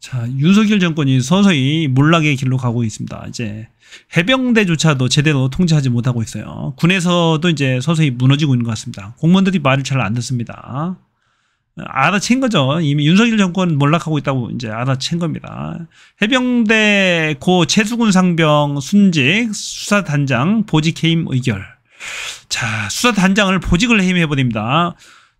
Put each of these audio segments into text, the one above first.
자, 윤석열 정권이 서서히 몰락의 길로 가고 있습니다. 이제 해병대조차도 제대로 통제하지 못하고 있어요. 군에서도 이제 서서히 무너지고 있는 것 같습니다. 공무원들이 말을 잘 안 듣습니다. 알아챈 거죠. 이미 윤석열 정권 몰락하고 있다고 이제 알아챈 겁니다. 해병대 고 최수근 상병 순직 수사단장 보직 해임 의결. 자, 수사단장을 보직을 해임해버립니다.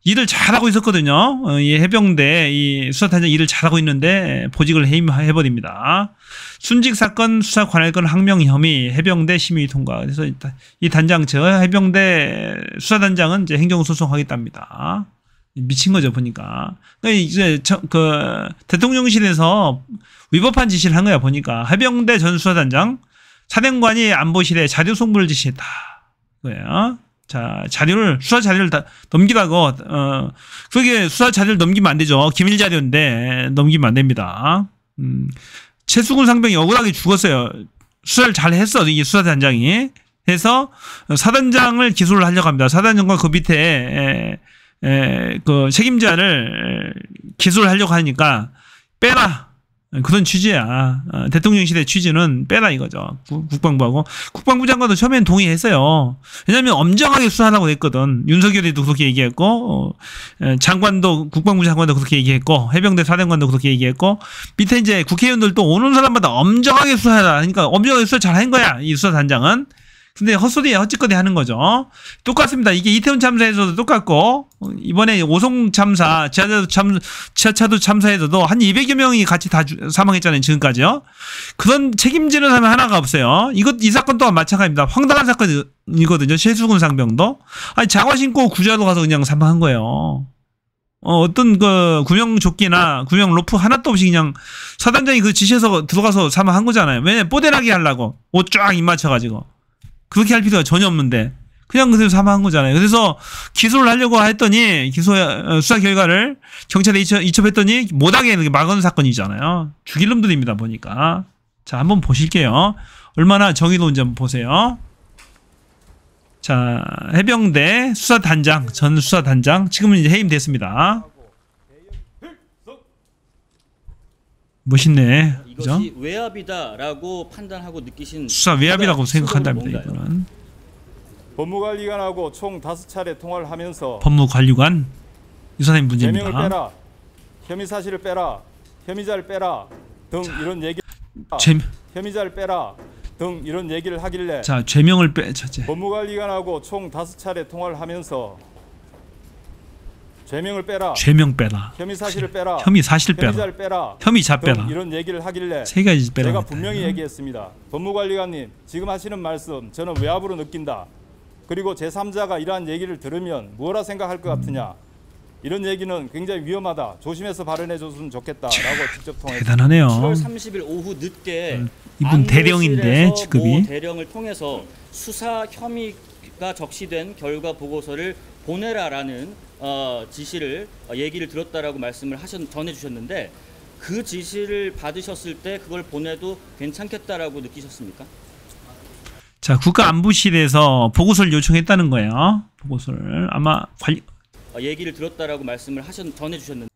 일을 잘하고 있었거든요. 이 해병대 이 수사단장 일을 잘하고 있는데 보직을 해임해버립니다. 순직 사건 수사 관할권 항명 혐의 해병대 심의 통과. 그래서 이 단장 저 해병대 수사단장은 이제 행정소송하겠답니다. 미친 거죠 보니까. 그러니까 이제 그 대통령실에서 위법한 지시를 한 거야 보니까. 해병대 전 수사단장 사령관이 안보실에 자료 송부를 지시했다. 거예요. 자, 수사 자료를 다 넘기라고, 그게 수사 자료를 넘기면 안 되죠. 기밀 자료인데, 넘기면 안 됩니다. 최수근 상병이 억울하게 죽었어요. 수사를 잘 했어, 이 수사단장이. 해서, 사단장을 기소를 하려고 합니다. 사단장과 그 밑에, 그 책임자를 기소를 하려고 하니까, 빼라. 그런 취지야. 대통령실의 취지는 빼라 이거죠. 국방부하고. 국방부 장관도 처음엔 동의했어요. 왜냐하면 엄정하게 수사하라고 했거든. 윤석열이도 그렇게 얘기했고, 장관도, 국방부 장관도 그렇게 얘기했고, 해병대 사령관도 그렇게 얘기했고, 밑에 이제 국회의원들도 오는 사람마다 엄정하게 수사해라. 그러니까 엄정하게 수사 잘 한 거야. 이 수사단장은. 근데 헛소리에 헛짓거리 하는 거죠. 똑같습니다. 이게 이태원 참사에서도 똑같고, 이번에 오송 참사, 지하차도 참사에서도 한 200여 명이 같이 다 사망했잖아요. 지금까지요. 그런 책임지는 사람 하나가 없어요. 이 사건 또한 마찬가지입니다. 황당한 사건이거든요. 최수근 상병도. 아니, 장화 신고 구조하러 가서 그냥 사망한 거예요. 어떤 그 구명조끼나 구명 로프 하나도 없이 그냥 사단장이 그 지시해서 들어가서 사망한 거잖아요. 왜냐면 뽀대나게 하려고. 옷 쫙 입 맞춰가지고. 그렇게 할 필요가 전혀 없는데 그냥 그대로 사망한 거잖아요. 그래서 기소를 하려고 했더니 수사 결과를 경찰에 이첩했더니 못하게 막은 사건이잖아요. 죽일 놈들입니다 보니까. 자, 한번 보실게요. 얼마나 정의로운지 한번 보세요. 자, 해병대 수사단장 전 수사단장 지금은 이제 해임됐습니다. 멋있네. 그죠? 이것이 외압이다라고 판단하고 느끼신 수사 외압이라고 생각한답니다. 이거는 법무관리관하고 총 5차례 통화를 하면서 법무관리관 유사님 문제입니다. 제명을 빼라, 혐의 사실을 빼라, 혐의자를 빼라 등 이런 얘기. 혐의자를 빼라 등 이런 얘기를 하길래. 자, 죄명을 법무관리관하고 총 5차례 통화를 하면서 죄명을 빼라. 죄명 빼라. 혐의 사실을 빼라. 혐의 사실 빼라. 혐의자를 빼라. 혐의자 빼라. 이런 얘기를 하길래 세 가지 빼라. 제가 분명히 얘기했습니다. 법무관리관님, 지금 하시는 말씀 저는 외압으로 느낀다. 그리고 제3자가 이러한 얘기를 들으면 뭐라 생각할 것 같으냐. 이런 얘기는 굉장히 위험하다. 조심해서 발언해 줬으면 좋겠다라고 직접 통화했습니다. 대단하네요. 7월 30일 오후 늦게 이분 대령인데 직급이 대령을 통해서 수사 혐의가 적시된 결과 보고서를 보내라라는 지시를 얘기를 들었다라고 말씀을 전해주셨는데 그 지시를 받으셨을 때 그걸 보내도 괜찮겠다라고 느끼셨습니까? 자, 국가안보실에서 보고서를 요청했다는 거예요. 보고서를 아마 얘기를 들었다라고 말씀을 전해주셨는데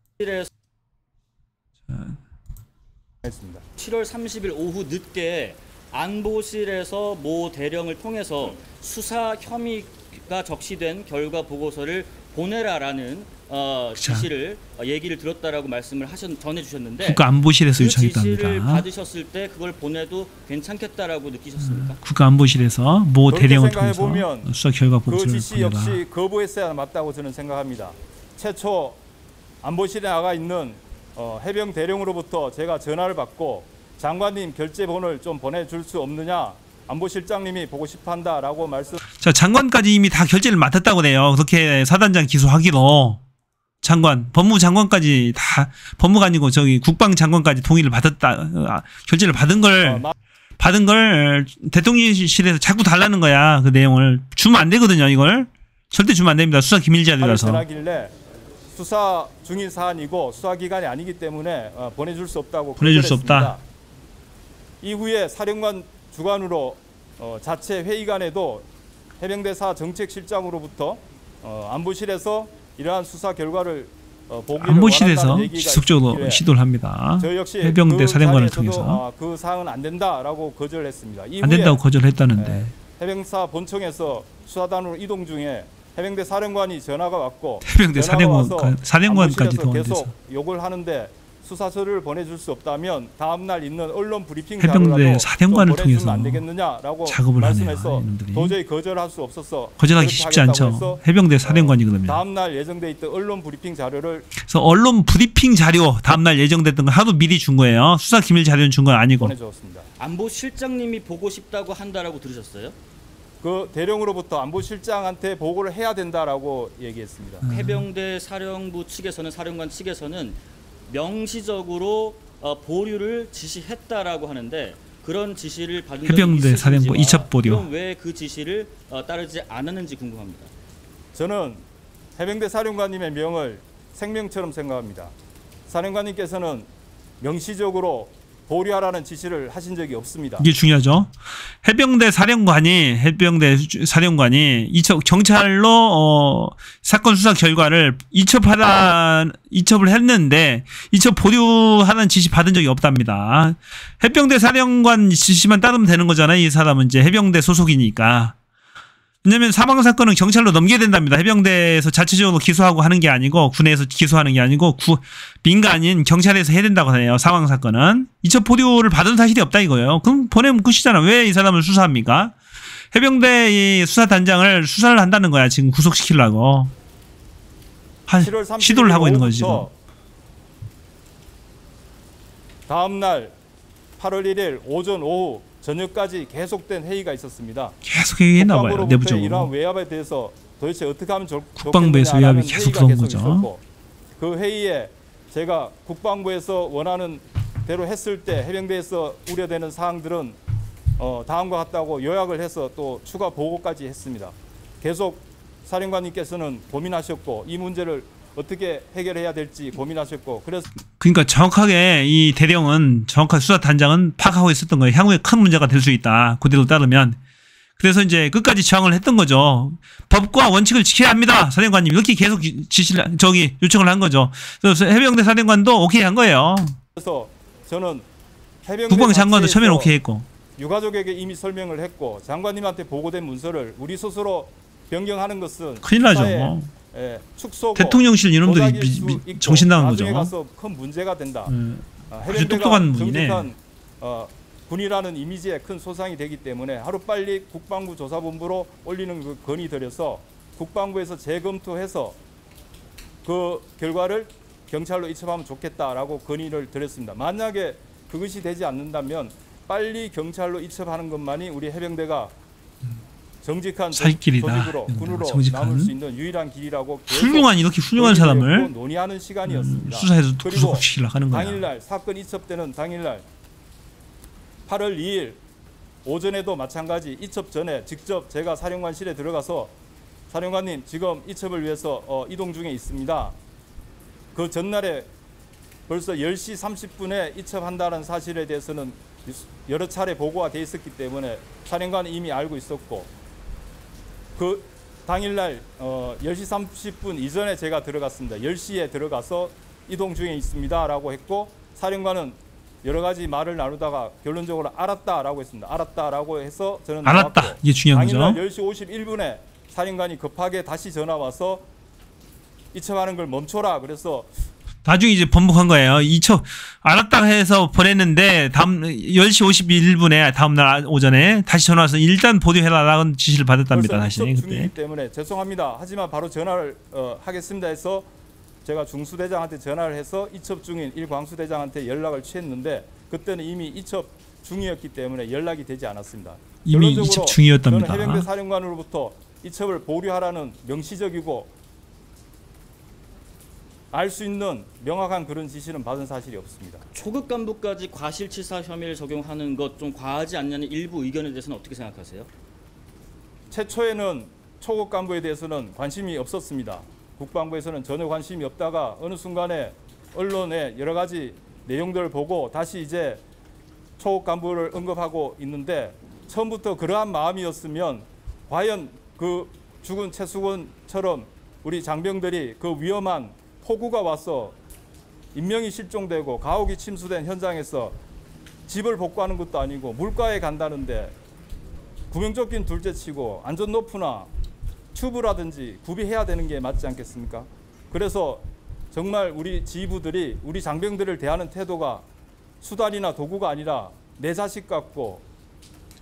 7월 30일 오후 늦게 안보실에서 모 대령을 통해서 수사 혐의가 적시된 결과 보고서를 보내라라는 지시를 얘기를 들었다라고 말씀을 전해주셨는데 국가안보실에서 그 요청했답니다. 지시를 받으셨을 때 그걸 보내도 괜찮겠다라고 느끼셨습니까? 국가안보실에서 모 대령을 통해서 수사 결과 보고서를 그 지시 역시 거부했어야 맞다고 저는 생각합니다. 최초 안보실에 나가 있는 해병 대령으로부터 제가 전화를 받고 장관님 결재본을 좀 보내줄 수 없느냐, 안보실장님이 보고 싶어한다라고 말씀. 자, 장관까지 이미 다 결재를 맡았다고 그래요. 그렇게 사단장 기소하기로 장관, 법무장관까지 다 법무관이고 저기 국방장관까지 동의를 받았다, 결재를 받은 걸 대통령실에서 자꾸 달라는 거야. 그 내용을 주면 안 되거든요. 이걸 절대 주면 안 됩니다. 수사 기밀자료라서. 수사 중인 사안이고 수사 기간이 아니기 때문에 보내줄 수 없다고. 보내줄 수 없다. 이후에 사령관 주관으로 자체 회의간에도 해병대사 정책실장으로부터 안보실에서 이러한 수사 결과를 보기를 안보실에서 원한다는 얘기가 지속적으로 있기에 시도를 합니다. 저 역시 해병대 그 사령관을 자리에서도, 통해서 그 사항은 안 된다라고 거절했습니다. 안 이후에 된다고 거절했다는데 해병사 본청에서 수사단으로 이동 중에 해병대 사령관이 전화가 왔고 해병대 전화가 와서 사령관까지 안보실에서 동원돼서 계속 욕을 하는데 수사서를 보내줄 수 없다면 다음 날 있는 언론 브리핑 해병대 자료라도 사령관을 좀 보내주면 통해서 안 되겠느냐라고 작업을 하네요, 말씀해서 이놈들이. 도저히 거절할 수 없어서 거절하기 그렇게 쉽지 하겠다고 않죠. 해서 해병대 사령관이거든요. 다음 날 예정돼 있던 언론 브리핑 자료를 그래서 언론 브리핑 자료 다음날 예정됐던 걸 하루 미리 준 거예요. 수사 기밀 자료는 준 건 아니고. 보내주었습니다. 안보실장님이 보고 싶다고 한다라고 들으셨어요? 그 대령으로부터 안보실장한테 보고를 해야 된다라고 얘기했습니다. 해병대 사령부 측에서는 사령관 측에서는 명시적으로 보류를 지시했다라고 하는데 그런 지시를 받은 적이 해병대 있으신지와 사령부 이첩 보류. 그럼 왜 그 지시를 따르지 않았는지 궁금합니다. 저는 해병대 사령관님의 명을 생명처럼 생각합니다. 사령관님께서는 명시적으로 보류하라는 지시를 하신 적이 없습니다. 이게 중요하죠. 해병대 사령관이 이첩 경찰로 사건 수사 결과를 이첩을 했는데 이첩 보류하는 지시 받은 적이 없답니다. 해병대 사령관 지시만 따르면 되는 거잖아요. 이 사람은 이제 해병대 소속이니까. 왜냐하면 사망 사건은 경찰로 넘겨야 된답니다. 해병대에서 자체적으로 기소하고 하는 게 아니고 군에서 기소하는 게 아니고 민간인 경찰에서 해야 된다고 하네요. 사망 사건은 이첩 보류를 받은 사실이 없다 이거예요. 그럼 보내면 끝이잖아. 왜 이 사람을 수사합니까? 해병대 이 수사단장을 수사를 한다는 거야. 지금 구속시키려고 7월 30일 시도를 하고 있는 거지 지금. 다음 날 8월 1일 오전 오후 저녁까지 계속된 회의가 있었습니다. 계속 얘기했나 봐요. 국방부로부터 내부적으로. 이러한 외압에 대해서 도대체 어떻게 하면 국방부에서 좋겠느냐라는 외압이 계속 회의가 들어온 거죠. 있었고 그 회의에 제가 국방부에서 원하는 대로 했을 때 해병대에서 우려되는 사항들은 다음과 같다고 요약을 해서 또 추가 보고까지 했습니다. 계속 사령관님께서는 고민하셨고 이 문제를 어떻게 해결해야 될지 고민하셨고 그래서 그러니까 정확하게 이 대령은 정확하게 수사단장은 파악하고 있었던 거예요. 향후에 큰 문제가 될 수 있다. 그대로 따르면. 그래서 이제 끝까지 저항을 했던 거죠. 법과 원칙을 지켜야 합니다. 사령관님 이렇게 계속 요청을 한 거죠. 그래서 해병대 사령관도 오케이 한 거예요. 그래서 저는 해병대 국방장관도 자체에서 처음에는 오케이 했고. 유가족에게 이미 설명을 했고 장관님한테 보고된 문서를 우리 스스로 변경하는 것은 큰일 나죠. 수사에, 축소고 대통령실 이놈들이 도닥일 수 있고 정신 나간 나중에 거죠. 가서 큰 문제가 된다. 아주 똑똑한 분이네. 정직한 군이라는 이미지에 큰 소상이 되기 때문에 하루빨리 국방부 조사본부로 올리는 그 건의드려서 국방부에서 재검토해서 그 결과를 경찰로 이첩하면 좋겠다라고 건의를 드렸습니다. 만약에 그것이 되지 않는다면 빨리 경찰로 이첩하는 것만이 우리 해병대가 정직한 살길이다. 조직으로 군으로 정직한. 남을 수 있는 유일한 길이라고 이렇게 훌륭한 사람을 논의하는 시간이었습니다. 수사해서 그리고 구속시키려고 하는 거야. 당일날 사건 이첩되는 당일날 8월 2일 오전에도 마찬가지 이첩 전에 직접 제가 사령관실에 들어가서 사령관님 지금 이첩을 위해서 이동 중에 있습니다. 그 전날에 벌써 10시 30분에 이첩한다는 사실에 대해서는 여러 차례 보고가 돼 있었기 때문에 사령관은 이미 알고 있었고 그 당일날 10시 30분 이전에 제가 들어갔습니다. 10시에 들어가서 이동 중에 있습니다 라고 했고 사령관은 여러 가지 말을 나누다가 결론적으로 알았다라고 했습니다. 알았다라고 해서 저는 알았다. 나왔고, 이게 중요한 거죠. 당일날 10시 51분에 사령관이 급하게 다시 전화 와서 이첩하는 걸 멈춰라. 그래서 나중에 이제 번복한 거예요. 알았다 해서 보냈는데 다음 10시 51분에 다음날 오전에 다시 전화 와서 일단 보류해라라는 지시를 받았답니다. 다시 이첩 그때. 중이기 때문에 죄송합니다. 하지만 바로 전화를 하겠습니다 해서 제가 중수대장한테 전화를 해서 이첩 중인 일광수대장한테 연락을 취했는데 그때는 이미 이첩 중이었기 때문에 연락이 되지 않았습니다. 이미 결론적으로 이첩 중이었답니다. 저는 해병대 사령관으로부터 이첩을 보류하라는 명시적이고 알 수 있는 명확한 그런 지시는 받은 사실이 없습니다. 초급 간부까지 과실치사 혐의를 적용하는 것 좀 과하지 않냐는 일부 의견에 대해서는 어떻게 생각하세요? 최초에는 초급 간부에 대해서는 관심이 없었습니다. 국방부에서는 전혀 관심이 없다가 어느 순간에 언론에 여러 가지 내용들을 보고 다시 이제 초급 간부를 언급하고 있는데 처음부터 그러한 마음이었으면 과연 그 죽은 최수근처럼 우리 장병들이 그 위험한 폭우가 와서 인명이 실종되고 가옥이 침수된 현장에서 집을 복구하는 것도 아니고 물가에 간다는데 구명조끼는 둘째치고 안전노프나 튜브라든지 구비해야 되는 게 맞지 않겠습니까? 그래서 정말 우리 지휘부들이 우리 장병들을 대하는 태도가 수단이나 도구가 아니라 내 자식 같고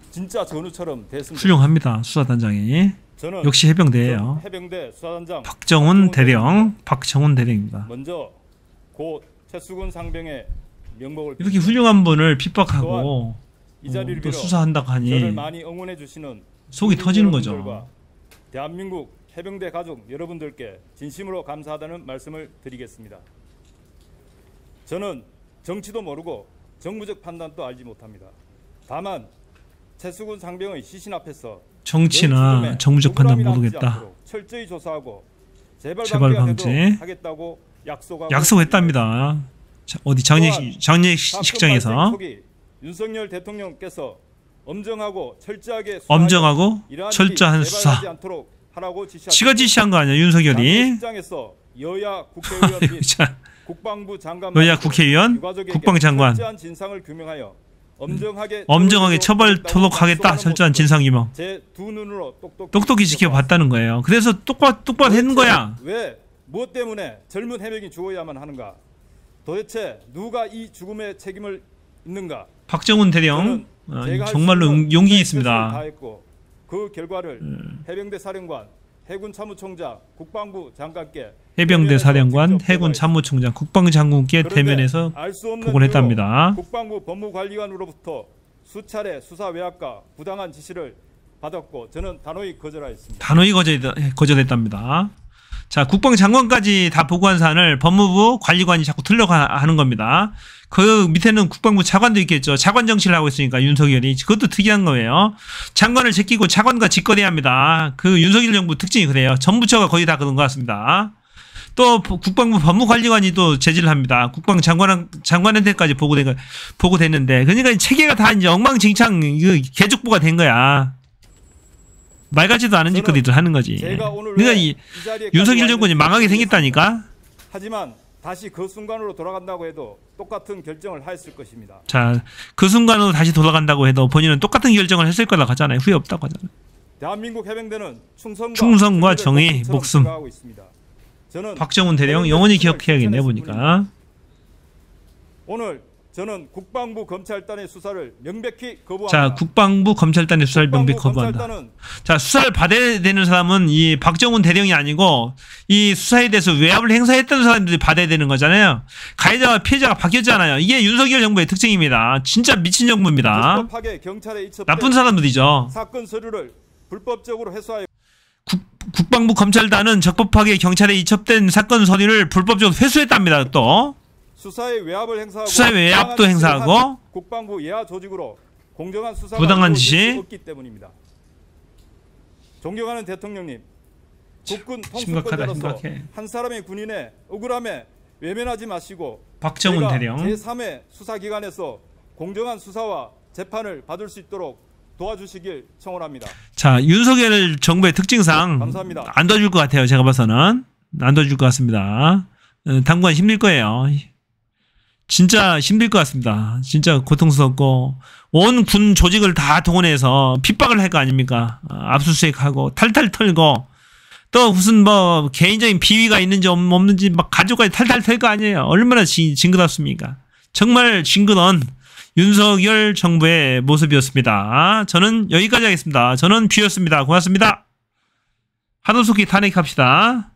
진짜 전우처럼 됐습니다. 훌륭합니다. 수사단장이. 저는 역시 해병대예요. 해병대 수사단장 박정훈 대령입니다. 먼저 고 최수근 상병의 명복을 이렇게 훌륭한 분을 핍박하고 이 자리를 또 빌어 수사한다고 저를 하니 많이 응원해 주시는 속이 터지는 거죠. 여러분들과 대한민국 해병대 가족 여러분들께 진심으로 감사하다는 말씀을 드리겠습니다. 저는 정치도 모르고 정무적 판단도 알지 못합니다. 다만 최수근 상병의 시신 앞에서 정치나 정무적 판단 모르겠다. 철저히 조사하고 재발 재발 방지 방지 하겠다고 약속했답니다. 어디 장례식장에서 윤석열 대통령께서 엄정하고 철저하게 철저한 수사. 지가 지시한 거 아니야 윤석열이. 여야 국회의원 및 국방부 장관, 여야 국회의원, 국방장관 철저한 진상을 규명하여 엄정하게 처벌토록 하겠다. 철저한 진상규명. 제 두 눈으로 똑똑히 지켜봤다는 거예요. 그래서 똑바로 했는 거야. 왜 무엇 때문에 젊은 해병이 죽어야만 하는가? 도대체 누가 이 죽음의 책임을 있는가? 박정훈 대령 정말로 용기 있습니다. 그 결과를 해병대 사령관, 해군 참모총장, 국방부 장관께 해병대 사령관, 해군 참모총장, 국방장군께 대면해서 보고를 했답니다. 국방부 법무관리관으로부터 수차례 수사 외압과 부당한 지시를 받았고 저는 단호히 거절하였습니다. 단호히 거절했답니다. 자, 국방장관까지 다 보고한 사안을 법무부 관리관이 자꾸 틀려하는 겁니다. 그 밑에는 국방부 차관도 있겠죠. 차관 정치를 하고 있으니까 윤석열이. 그것도 특이한 거예요. 장관을 제끼고 차관과 직거래야 합니다. 그 윤석열 정부 특징이 그래요. 전부처가 거의 다 그런 것 같습니다. 또 국방부 법무관리관이 또 제지를 합니다. 국방장관한테까지 보고됐는데, 그러니까 체계가 다 이제 엉망진창 개족보가 된 거야. 말 같지도 않은 짓거리들 하는 거지. 그러니까 이 윤석열 정권이 망하게 생겼다니까. 하지만 다시 그 순간으로 돌아간다고 해도 똑같은 결정을 했을 것입니다. 자, 그 순간으로 다시 돌아간다고 해도 본인은 똑같은 결정을 했을 거라고 하잖아요. 후회 없다고 하잖아요. 대한민국 해병대는 충성과 정의, 목숨. 저는 박정훈 대령 영원히 기억해야겠네요. 보니까. 오늘 저는 국방부 검찰단의 수사를 명백히 거부합니다. 자, 국방부 검찰단의 수사를 명백히 거부한다. 자, 수사를 받아야 되는 사람은 이 박정훈 대령이 아니고 이 수사에 대해서 외압을 행사했던 사람들이 받아야 되는 거잖아요. 가해자와 피해자가 바뀌었잖아요. 이게 윤석열 정부의 특징입니다. 진짜 미친 정부입니다. 나쁜 사람들이죠. 사건 서류를 불법적으로 회수하여 국방부 검찰단은 적법하게 경찰에 이첩된 사건 서류를 불법적으로 회수했답니다. 또 수사의 외압을 행사하고 수사의 외압도 행사하고 국방부 예하 조직으로 공정한 수사가 부당한 지시 없기 때문입니다. 존경하는 대통령님, 국군 통수권자로서 한 사람의 군인의 억울함에 외면하지 마시고 박정훈 대령 제3의 수사기관에서 공정한 수사와 재판을 받을 수 있도록 도와주시길 청원합니다. 자, 윤석열 정부의 특징상 감사합니다. 안 도와줄 것 같아요. 제가 봐서는 안 도와줄 것 같습니다. 당분간 힘들 거예요. 진짜 힘들 것 같습니다. 진짜 고통스럽고 온 군 조직을 다 동원해서 핍박을 할 거 아닙니까? 압수수색하고 탈탈 털고 또 무슨 뭐 개인적인 비위가 있는지 없는지 막 가족까지 탈탈 털 거 아니에요. 얼마나 징그럽습니까? 정말 징그러운 윤석열 정부의 모습이었습니다. 저는 여기까지 하겠습니다. 저는 뷰였습니다. 고맙습니다. 하도속히 탄핵합시다.